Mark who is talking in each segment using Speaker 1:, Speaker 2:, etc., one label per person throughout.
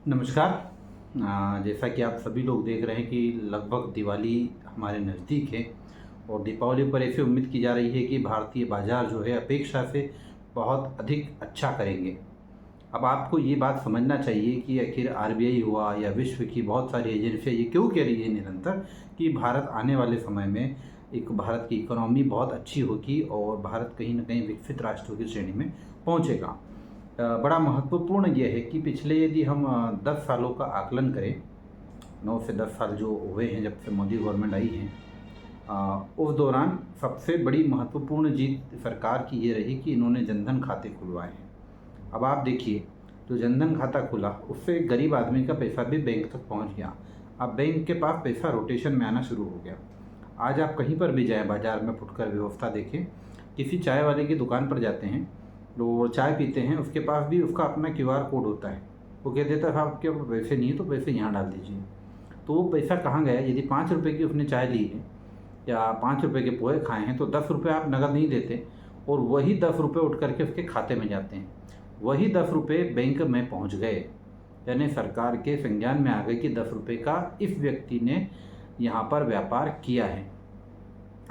Speaker 1: नमस्कार। जैसा कि आप सभी लोग देख रहे हैं कि लगभग दिवाली हमारे नज़दीक है और दीपावली पर ऐसे उम्मीद की जा रही है कि भारतीय बाज़ार जो है अपेक्षा से बहुत अधिक अच्छा करेंगे। अब आपको ये बात समझना चाहिए कि आखिर आरबीआई हुआ या विश्व की बहुत सारी एजेंसियाँ ये क्यों कह रही है निरंतर कि भारत आने वाले समय में एक भारत की इकोनॉमी बहुत अच्छी होगी और भारत कहीं न कहीं विकसित राष्ट्रों की श्रेणी में पहुँचेगा। बड़ा महत्वपूर्ण ये है कि पिछले यदि हम 10 सालों का आकलन करें, 9 से 10 साल जो हुए हैं जब से मोदी गवर्नमेंट आई है, उस दौरान सबसे बड़ी महत्वपूर्ण जीत सरकार की ये रही कि इन्होंने जनधन खाते खुलवाए हैं। अब आप देखिए, जो जनधन खाता खुला उससे गरीब आदमी का पैसा भी बैंक तक पहुंच गया। अब बैंक के पास पैसा रोटेशन में आना शुरू हो गया। आज आप कहीं पर भी जाएं, बाज़ार में फुटकर व्यवस्था देखें, किसी चाय वाले की दुकान पर जाते हैं, तो चाय पीते हैं, उसके पास भी उसका अपना क्यूआर कोड होता है। वो कह देता है साहब आपके पास पैसे नहीं है तो पैसे यहाँ डाल दीजिए। तो वो पैसा कहाँ गया? यदि 5 रुपये की उसने चाय ली है या 5 रुपये के पोहे खाए हैं तो 10 रुपये आप नकद नहीं देते और वही 10 रुपये उठ करके उसके खाते में जाते हैं। वही 10 रुपये बैंक में पहुँच गए, यानी सरकार के संज्ञान में आ गए कि 10 रुपये का इस व्यक्ति ने यहाँ पर व्यापार किया है।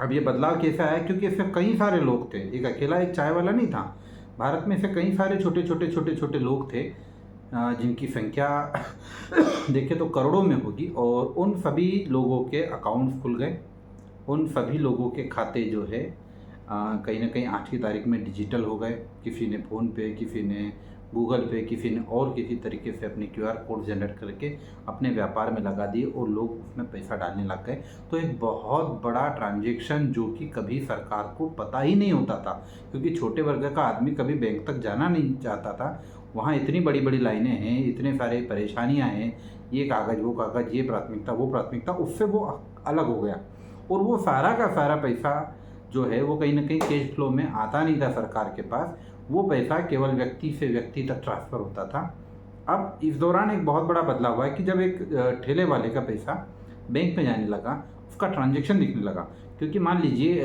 Speaker 1: अब ये बदलाव कैसा आया? क्योंकि इसमें कई सारे लोग थे, एक अकेला एक चाय वाला नहीं था। भारत में ऐसे कई सारे छोटे छोटे लोग थे जिनकी संख्या देखें तो करोड़ों में होगी और उन सभी लोगों के अकाउंट्स खुल गए। उन सभी लोगों के खाते जो है कहीं ना कहीं आज की तारीख में डिजिटल हो गए। किसी ने फ़ोन पे, किसी ने गूगल पे, किसी ने और किसी तरीके से अपने क्यूआर कोड जनरेट करके अपने व्यापार में लगा दिए और लोग उसमें पैसा डालने लग गए। तो एक बहुत बड़ा ट्रांजैक्शन जो कि कभी सरकार को पता ही नहीं होता था, क्योंकि छोटे वर्ग का आदमी कभी बैंक तक जाना नहीं चाहता था। वहाँ इतनी बड़ी बड़ी लाइनें हैं, इतने सारे परेशानियाँ हैं, ये कागज़ वो कागज़, ये प्राथमिकता वो प्राथमिकता, उससे वो अलग हो गया। और वो सारा का सारा पैसा जो है वो कहीं ना कहीं कैश फ्लो में आता नहीं था सरकार के पास। वो पैसा केवल व्यक्ति से व्यक्ति तक ट्रांसफ़र होता था। अब इस दौरान एक बहुत बड़ा बदलाव हुआ है कि जब एक ठेले वाले का पैसा बैंक में जाने लगा, उसका ट्रांजैक्शन दिखने लगा। क्योंकि मान लीजिए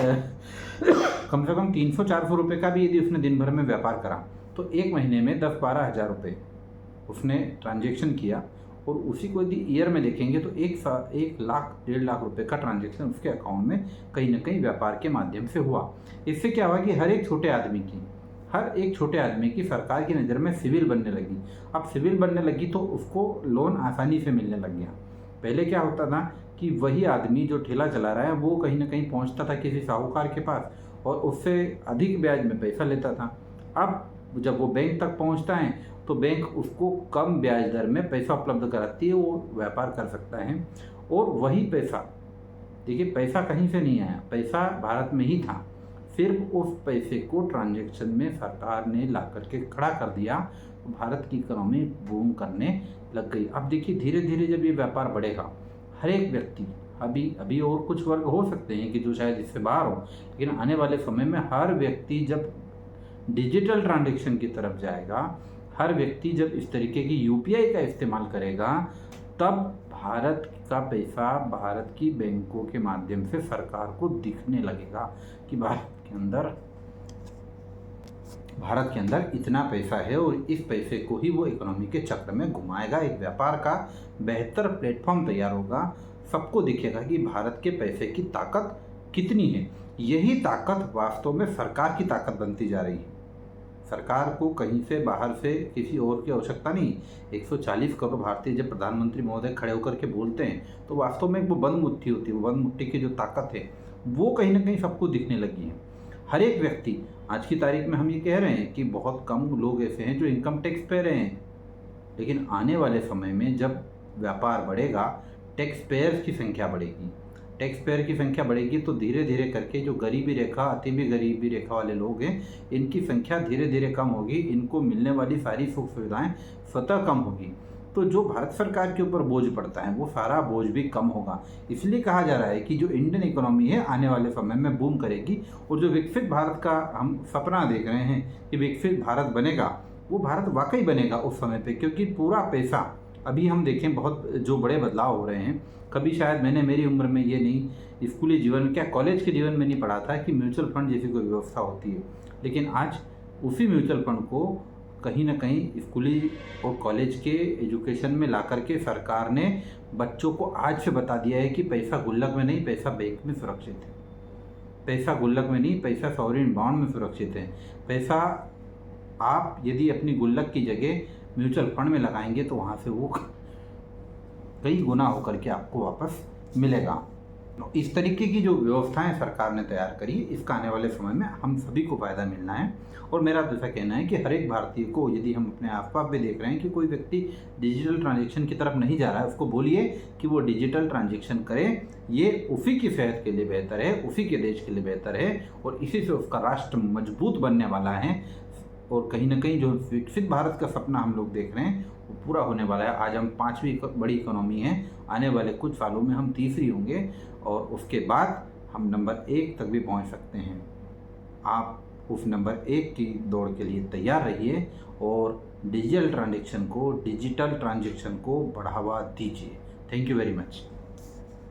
Speaker 1: कम से कम 300-400 रुपये का भी यदि उसने दिन भर में व्यापार करा तो एक महीने में 10-12 हज़ार रुपये उसने ट्रांजैक्शन किया। और उसी को यदि ईयर में देखेंगे तो 1 लाख 1.5 लाख रुपए का ट्रांजैक्शन उसके अकाउंट में कहीं ना कहीं व्यापार के माध्यम से हुआ। इससे क्या हुआ कि हर एक छोटे आदमी की सरकार की नज़र में सिविल बनने लगी। अब सिविल बनने लगी तो उसको लोन आसानी से मिलने लग गया। पहले क्या होता था कि वही आदमी जो ठेला चला रहा है वो कहीं ना कहीं पहुंचता था किसी साहूकार के पास और उससे अधिक ब्याज में पैसा लेता था। अब जब वो बैंक तक पहुंचता है तो बैंक उसको कम ब्याज दर में पैसा उपलब्ध कराती है, वो व्यापार कर सकता है। और वही पैसा, देखिए पैसा कहीं से नहीं आया, पैसा भारत में ही था। सिर्फ उस पैसे को ट्रांजैक्शन में सरकार ने ला करके खड़ा कर दिया तो भारत की इकोनॉमी बूम करने लग गई। अब देखिए धीरे धीरे जब ये व्यापार बढ़ेगा, हर एक व्यक्ति, अभी और कुछ वर्ग हो सकते हैं कि जो शायद इससे बाहर हो, लेकिन आने वाले समय में हर व्यक्ति जब डिजिटल ट्रांजैक्शन की तरफ जाएगा, हर व्यक्ति जब इस तरीके की यूपीआई का इस्तेमाल करेगा, तब भारत का पैसा भारत की बैंकों के माध्यम से सरकार को दिखने लगेगा कि भारत के अंदर इतना पैसा है और इस पैसे को ही वो इकोनॉमी के चक्र में घुमाएगा। एक व्यापार का बेहतर प्लेटफॉर्म तैयार होगा, सबको दिखेगा कि भारत के पैसे की ताकत कितनी है। यही ताकत वास्तव में सरकार की ताकत बनती जा रही है। सरकार को कहीं से बाहर से किसी और की आवश्यकता नहीं। 140 करोड़ भारतीय जब प्रधानमंत्री महोदय खड़े होकर के बोलते हैं तो वास्तव में वो बंद मुट्ठी होती है। वो बंद मुट्ठी की जो ताकत है वो कहीं ना कहीं सबको दिखने लगी है। हर एक व्यक्ति, आज की तारीख में हम ये कह रहे हैं कि बहुत कम लोग ऐसे हैं जो इनकम टैक्स पे रहे हैं, लेकिन आने वाले समय में जब व्यापार बढ़ेगा, टैक्स पेयर्स की संख्या बढ़ेगी। टैक्स पेयर की संख्या बढ़ेगी तो धीरे धीरे करके जो गरीबी रेखा, अति भी गरीबी रेखा वाले लोग हैं, इनकी संख्या धीरे धीरे कम होगी। इनको मिलने वाली सारी सुख सुविधाएं स्वतः कम होगी। तो जो भारत सरकार के ऊपर बोझ पड़ता है वो सारा बोझ भी कम होगा। इसलिए कहा जा रहा है कि जो इंडियन इकोनॉमी है आने वाले समय में बूम करेगी और जो विकसित भारत का हम सपना देख रहे हैं कि विकसित भारत बनेगा, वो भारत वाकई बनेगा उस समय पे। क्योंकि पूरा पैसा, अभी हम देखें बहुत जो बड़े बदलाव हो रहे हैं, कभी शायद मैंने मेरी उम्र में ये नहीं, स्कूली जीवन क्या कॉलेज के जीवन में नहीं पढ़ा था कि म्यूचुअल फंड जैसी कोई व्यवस्था होती है। लेकिन आज उसी म्यूचुअल फंड को कहीं ना कहीं स्कूली और कॉलेज के एजुकेशन में ला करके सरकार ने बच्चों को आज से बता दिया है कि पैसा गुल्लक में नहीं, पैसा बैंक में सुरक्षित है। पैसा गुल्लक में नहीं, पैसा सॉवरेन बॉन्ड में सुरक्षित है। पैसा आप यदि अपनी गुल्लक की जगह म्यूचुअल फंड में लगाएंगे तो वहाँ से वो कई गुना होकर के आपको वापस मिलेगा। इस तरीके की जो व्यवस्थाएं सरकार ने तैयार करी, इसका आने वाले समय में हम सभी को फ़ायदा मिलना है। और मेरा तो ऐसा कहना है कि हर एक भारतीय को, यदि हम अपने आसपास भी देख रहे हैं कि कोई व्यक्ति डिजिटल ट्रांजैक्शन की तरफ नहीं जा रहा है, उसको बोलिए कि वो डिजिटल ट्रांजैक्शन करे। ये उसी की सेहत के लिए बेहतर है, उसी के देश के लिए बेहतर है, और इसी से उसका राष्ट्र मजबूत बनने वाला है। और कहीं ना कहीं जो विकसित भारत का सपना हम लोग देख रहे हैं वो पूरा होने वाला है। आज हम 5वीं बड़ी इकोनॉमी हैं, आने वाले कुछ सालों में हम तीसरी होंगे, और उसके बाद हम नंबर 1 तक भी पहुंच सकते हैं। आप उस नंबर 1 की दौड़ के लिए तैयार रहिए और डिजिटल ट्रांजैक्शन को बढ़ावा दीजिए। Thank you very much.